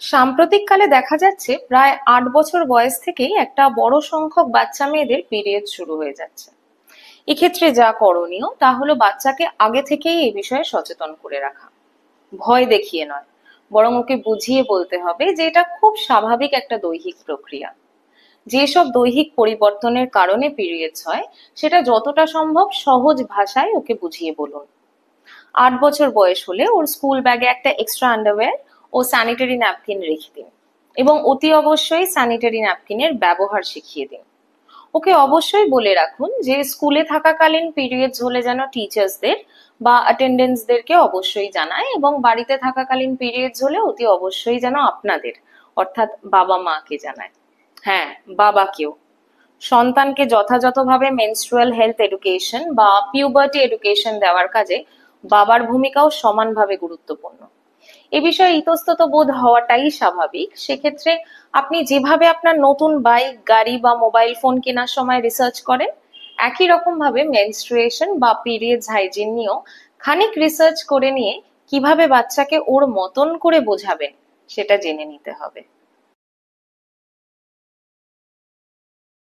সাম্প্রতিককালে দেখা যাচ্ছে প্রায় 8 বছর বয়স থেকেই একটা বড় সংখ্যক বাচ্চা মেয়েদের পিরিয়ড শুরু হয়ে যাচ্ছে। এক্ষেত্রে যা করণীয় তা হলো বাচ্চাকে আগে থেকেই এই বিষয়ে সচেতন করে রাখা। ভয় দেখিয়ে নয়, বরং ওকে বুঝিয়ে বলতে হবে যে এটা খুব স্বাভাবিক একটা দৈহিক প্রক্রিয়া। যেসব দৈহিক পরিবর্তনের কারণে পিরিয়ডস হয় সেটা যতটা সম্ভব সহজ ভাষায় ওকে বুঝিয়ে বলুন। 8 বছর বয়স হলে ওর স্কুল ব্যাগে একটা এক্সট্রা আন্ডারওয়্যার ও স্যানিটারি ন্যাপকিন রেখে দিন, এবং অতি অবশ্যই স্যানিটারি ন্যাপকিনের ব্যবহার শিখিয়ে দিন। ওকে অবশ্যই বলে রাখুন যে স্কুলে থাকাকালীন পিরিয়ডস হলে যেন টিচার্সদের বা অ্যাটেন্ডেন্টসদেরকে অবশ্যই জানায়, এবং বাড়িতে থাকাকালীন পিরিয়ডস হলে অতি অবশ্যই যেন আপনাদের অর্থাৎ বাবা মাকে জানায়। হ্যাঁ, বাবাকেও। সন্তানকে যথাযথভাবে মেনস্ট্রুয়াল হেলথ এডুকেশন বা পিউবার্টি এডুকেশন দেওয়ার কাজে বাবার ভূমিকাও সমানভাবে গুরুত্বপূর্ণ। এ বিষয়ে ইতস্তত বোধ হওয়াটাই স্বাভাবিক। সেক্ষেত্রে আপনি যেভাবে আপনার নতুন বাইক, গাড়ি বা মোবাইল ফোন কেনার সময় রিসার্চ করেন, একই রকম ভাবে মেনস্ট্রুয়েশন বা পিরিয়ডস হাইজিন নিয়েও খানিক রিসার্চ করে নিয়ে কিভাবে বাচ্চাকে ওর মতন করে বোঝাবেন সেটা জেনে নিতে হবে।